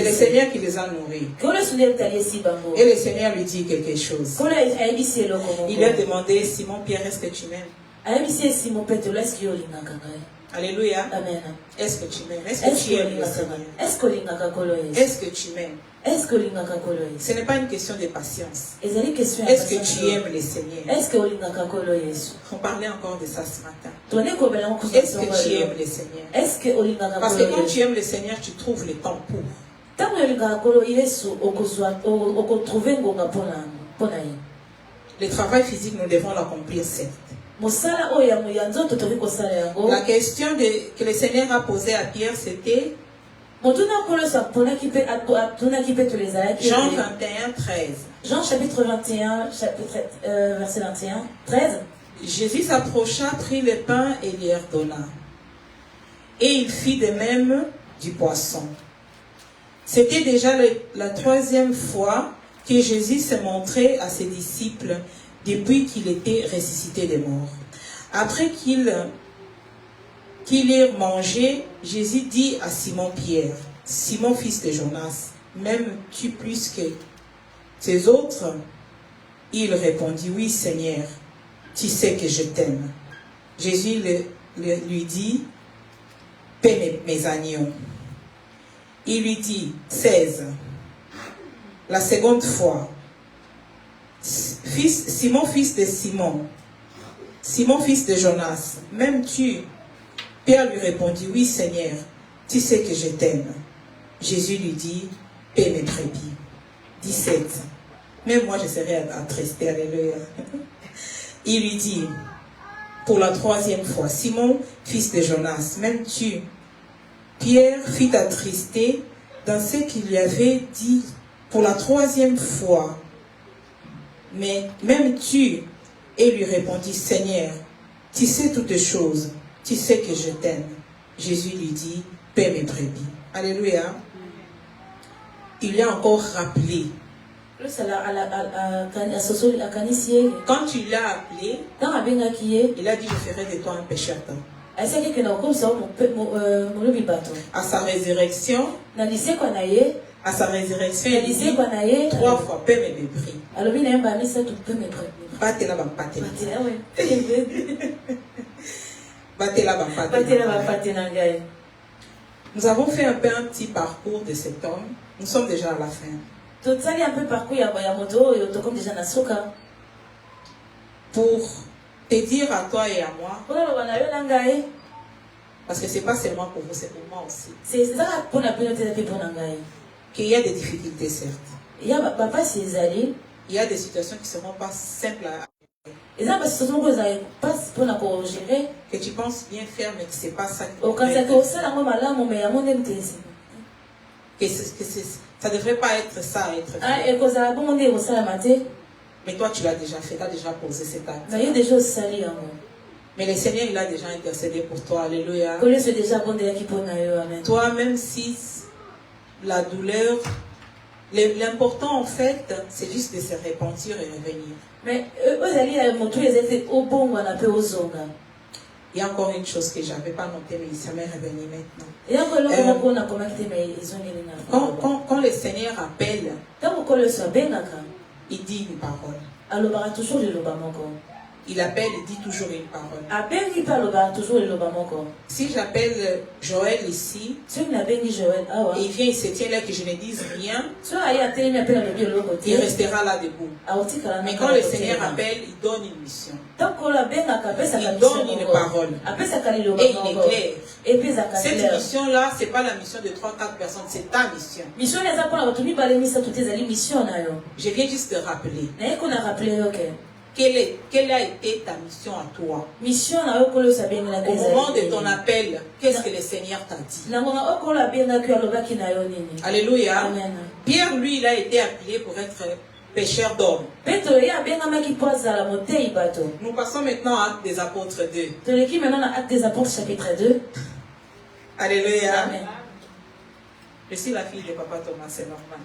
le Seigneur qui les a nourris. Et le Seigneur lui dit quelque chose. Il a demandé, Simon Pierre, est-ce que tu m'aimes? Alléluia. Est-ce que tu m'aimes? Est-ce que tu aimes le Seigneur? Est-ce que tu m'aimes? Ce n'est pas une question de patience. Est-ce que tu aimes le Seigneur? On parlait encore de ça ce matin. Est-ce que tu aimes le Seigneur? Parce que quand tu aimes le Seigneur, tu trouves le temps pour. Le travail physique, nous devons l'accomplir, certes. La question que le Seigneur a posée à Pierre, c'était Jean 21, 13. Jean chapitre 21, verset 21, 13. Jésus s'approcha, prit le pain et lui ordonna. Et il fit de même du poisson. C'était déjà la 3e fois que Jésus se montrait à ses disciples depuis qu'il était ressuscité des morts. Après qu'ils eurent mangé, Jésus dit à Simon Pierre, Simon fils de Jonas, m'aimes-tu plus que ces autres? Il répondit, oui Seigneur, tu sais que je t'aime. Jésus lui dit, paie mes agneaux. Il lui dit, 16, la seconde fois, Simon fils de Simon, Simon fils de Jonas, m'aimes-tu? Pierre lui répondit, oui Seigneur, tu sais que je t'aime. Jésus lui dit, paie mes brebis. 17. Même moi je serais attristé, alléluia. Il lui dit, pour la 3e fois, Simon, fils de Jonas, m'aimes-tu? Pierre fit attrister dans ce qu'il lui avait dit pour la 3e fois. Mais m'aimes-tu? Et lui répondit, Seigneur, tu sais toutes choses. Tu sais que je t'aime. Jésus lui dit, paie mes brebis. Alléluia. Il lui a encore rappelé. Quand tu l'as appelé, il a dit, je ferai de toi un pécheur. À sa résurrection, il dit 3 fois, paie mes brebis. Nous avons fait un petit parcours de cet homme. Nous sommes déjà à la fin. Pour te dire à toi et à moi, parce que ce n'est pas seulement pour vous, c'est pour moi aussi, qu'il y a des difficultés, certes. Il y a des situations qui ne seront pas simples à que tu penses bien faire, mais que ce n'est pas ça que ça ne devrait pas être ça, être fait. Mais toi, tu l'as déjà fait, tu as déjà posé cet acte. Mais le Seigneur, il a déjà intercédé pour toi. Alléluia. Toi, même si la douleur L'important en fait, c'est juste de se repentir et revenir. Mais il y a encore une chose que je n'avais pas notée, mais ça m'est revenu maintenant. Quand le Seigneur appelle, il dit une parole. Il appelle, il dit toujours une parole. Si j'appelle Joël ici, et il vient, il se tient là que je ne dise rien, il restera là debout. Mais quand le Seigneur appelle, il donne une mission. Il donne une parole. Et il est clair. Cette mission-là, ce n'est pas la mission de 3-4 personnes, c'est ta mission. Je viens juste te rappeler. Quelle a été ta mission à toi? Au moment de ton appel, qu'est-ce que le Seigneur t'a dit? Alléluia. Amen. Pierre, lui, il a été appelé pour être pêcheur d'hommes. Nous passons maintenant à Actes des Apôtres 2. Alléluia. Amen. Je suis la fille de Papa Thomas, c'est normal.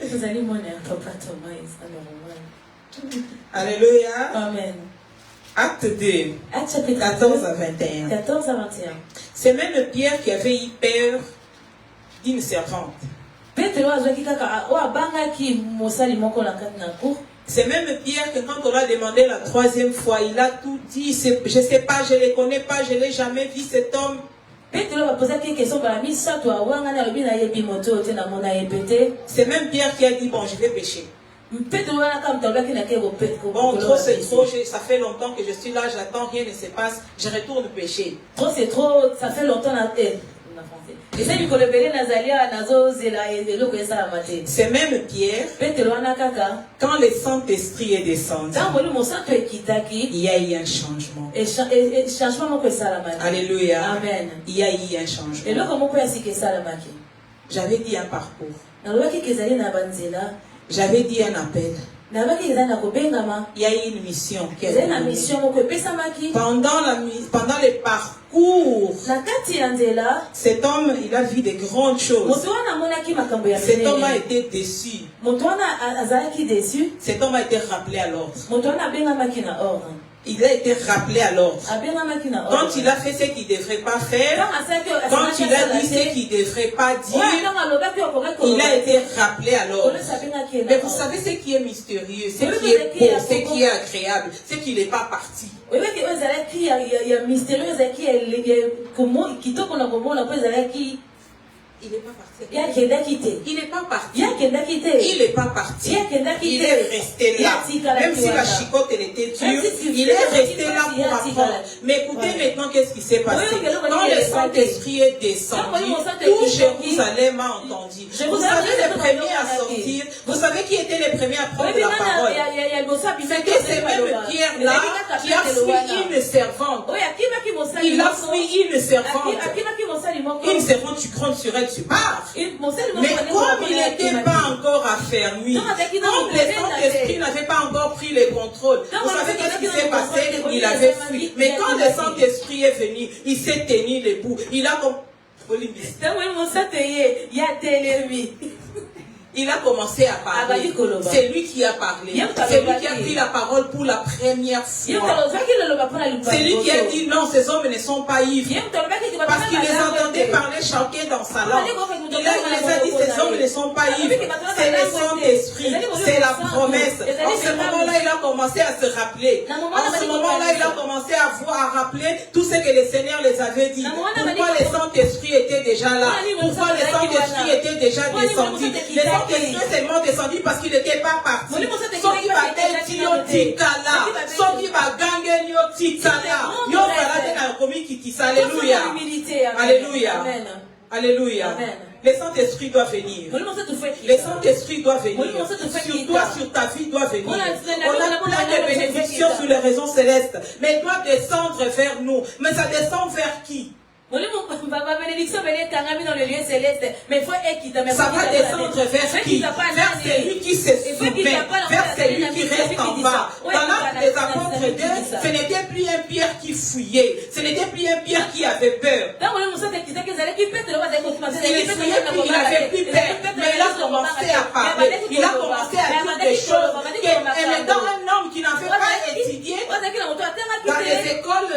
Vous allez mon Papa Thomas, c'est normal. Alléluia. Amen. Acte 2, Acte chapitre 14 à 21. 14 à 21. C'est même Pierre qui avait eu peur d'une servante. C'est même Pierre que quand on l'a demandé la troisième fois, il a tout dit. Je ne sais pas, je ne le connais pas, je ne l'ai jamais vu cet homme. C'est même Pierre qui a dit, bon, je vais pécher. Bon, trop c'est trop, ça fait longtemps que je suis là, j'attends, rien ne se passe, je retourne pécher. Trop c'est trop, ça fait longtemps. C'est même Pierre, quand le Saint-Esprit est descendu, il y a eu un changement. Alléluia. Amen. Il y a eu un changement. J'avais dit un parcours. J'avais dit un appel. Il y a eu une mission. Pendant le parcours, cet homme, il a vu de grandes choses. Cet homme a été déçu. Cet homme a été rappelé à l'ordre. Il a été rappelé à l'ordre. Quand il a fait ce qu'il ne devrait pas faire, quand il a dit ce qu'il ne devrait pas dire, il a été rappelé à l'ordre. Mais vous savez ce qui est mystérieux, ce qui est beau, ce qui est agréable, c'est qu'il n'est pas parti. Il n'est pas parti. Il n'est pas parti. Il n'est pas parti. Il est resté là. Même si la chicotte elle était dure, il est resté là pour apprendre. Mais écoutez maintenant qu'est-ce qui s'est passé. Quand le Saint-Esprit est descendu, tout Jérusalem a entendu. Vous savez les premiers à sortir. Vous savez qui étaient les premiers à prendre la parole. C'était ce même Pierre-là qui a fui une servante. Il a fui une servante. Une servante, tu comptes sur elle. Tu pars. Mais comme il n'était pas encore affermi, comme le Saint-Esprit n'avait pas encore pris le contrôle, vous savez qu'est-ce qui s'est passé? Il avait fui. Mais quand le Saint-Esprit est venu, il s'est tenu debout. Il a comme... Il a commencé à parler. C'est lui qui a parlé. C'est lui qui a pris la parole pour la première fois. C'est lui qui a dit non, ces hommes ne sont pas ivres. Parce qu'il les entendait parler chacun dans sa langue. Il les a dit ces hommes ne sont pas ivres. C'est le Saint-Esprit. C'est la promesse. En ce moment-là, il a commencé à se rappeler. En ce moment-là, il a commencé à rappeler tout ce que le Seigneur les avait dit. Pourquoi le Saint-Esprit était déjà là? Pourquoi le Saint-Esprit était déjà descendu? Le Saint-Esprit est seulement descendu parce qu'il n'était pas parti. Soki va tio tikala, soki va gangue nyo tikala. Yo balade na komi kitisa. Alléluia. Alléluia. Alléluia. Le Saint-Esprit doit venir. Le Saint-Esprit doit venir. Sur toi, sur ta vie, doit venir. On a plein de bénédictions sur les raisons célestes. Mais il doit descendre vers nous. Mais ça descend vers qui? Ça va descendre vers qui? Vers celui qui se soumet, vers celui qui reste en bas. Dans l'Acte des Apôtres 2, ce n'était plus un Pierre qui fouillait, ce n'était plus un Pierre qui avait peur. Il n'avait plus peur, mais il a commencé à parler. Il a commencé à dire des choses. Et maintenant, un homme qui n'avait pas étudié dans les écoles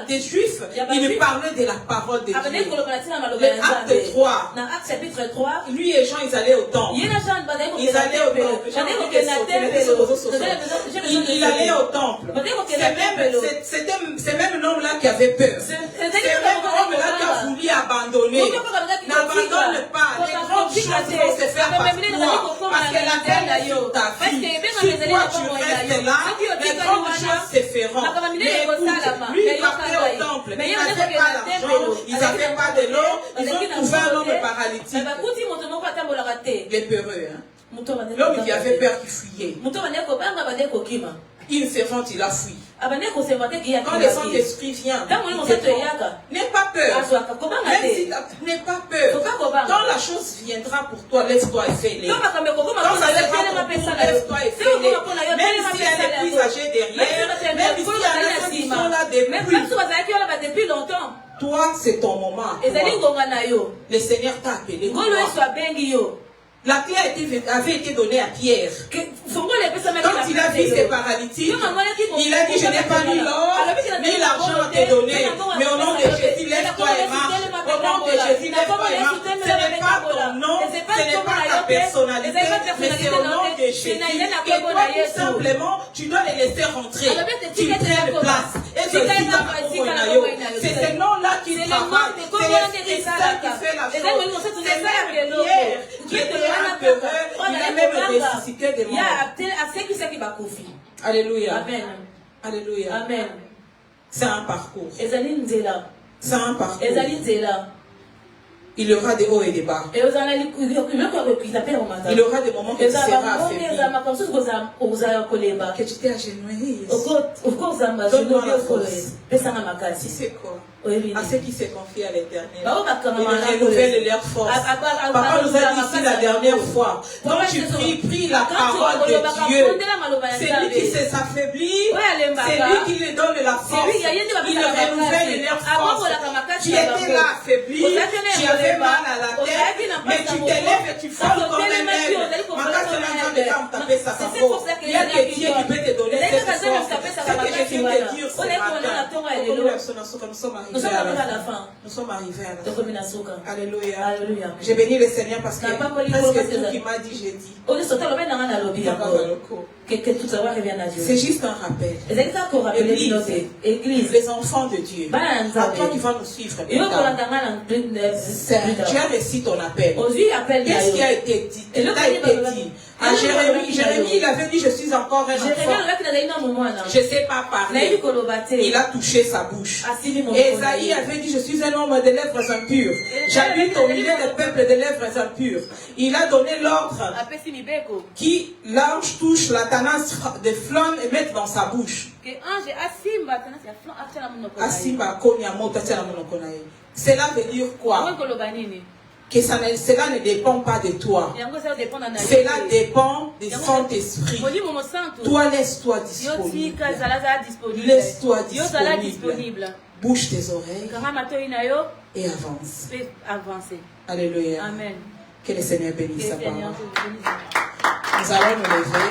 des Juifs, il lui parlait de la parole de Dieu. Le acte 3. Lui et Jean, ils allaient au temple. Ils allaient au temple. Il allait au temple. C'est même l'homme-là qui avait peur. C'est même l'homme-là qui a voulu abandonner. N'abandonne pas. Les grandes choses vont se faire par toi. Parce que la terre est sur ta vie. Si toi tu restes là, les grandes choses se feront. Mais écoute, lui il partait au temple. Ils n'avaient pas l'argent, ils n'avaient pas de l'eau. Ils ont trouvé un homme paralytique. Les peureux, hein. L'homme qui avait peur qui fuyait. Une servante, il a fui. Quand le Saint-Esprit vient, n'aie pas peur. Même si n'aie pas peur. Quand la chose viendra pour toi, laisse-toi et fais-les. Quand ça viendra pour toi, laisse-toi et fais-les. Même si elle est plus âgée derrière, même si il y a des qui sont là depuis longtemps, toi, c'est ton moment. Le Seigneur t'a appelé. La clé avait été donnée à Pierre. Quand il a vu ses paralytiques, il a dit, je n'ai pas ni l'or, ni l'argent à te donner. Mais au nom de Jésus, lève-toi et marche. Au nom de Jésus, lève-toi et marche. Ce n'est pas ton nom, ce n'est pas ta personnalité, mais c'est au nom de Jésus. Et toi, tout simplement, tu dois les laisser rentrer. Tu prends place. Et c'est ce nom-là qui travaille. C'est l'Esprit Saint qui fait la chose. C'est même Pierre qui était il a même ressuscité des morts. Alléluia. Amen. Alléluia. Amen. C'est un parcours. C'est un parcours. Il y aura des hauts et des bas. Il y aura des moments que tu seras affaibli. Que tu t'es agenouillé. Donne-moi la force. Tu sais quoi? À ceux qui se confient à l'Éternel, il renouvelle leur force. Papa nous a dit ici la dernière fois, quand tu pries la parole de Dieu, c'est lui qui s'affaiblit, c'est lui qui lui donne la force. Il renouvelle leur force. Tu étais là affaibli, tu avais mal à la tête, mais tu t'élèves et tu frôles comme un aigle. Il y a que Dieu qui peut te donner cette force. C'est que je viens te dire ce matin. Nous sommes arrivés à la fin. Nous sommes arrivés à la fin. Alléluia. Alléluia. Je bénis le Seigneur parce que presque tout qui m'a dit, j'ai dit. C'est juste un rappel. Église, les enfants de Dieu. À toi qui vas nous suivre. Tu as réussi ton appel. Qu'est-ce qui a été dit? À Jérémie, il avait dit, je suis encore un enfant. Je ne sais pas parler. Il a touché sa bouche. Esaïe avait dit, je suis un homme de lèvres impures. J'habite au milieu des peuples de lèvres impures. Il a donné l'ordre qui l'ange touche la tanasse de flamme et mette dans sa bouche. Cela veut dire quoi? Que cela ne dépend pas de toi. Cela dépend du Saint-Esprit. Toi, laisse-toi disponible. Laisse-toi disponible. Bouge tes oreilles et avance. Alléluia. Amen. Que le Seigneur bénisse sa parole. Nous allons nous lever.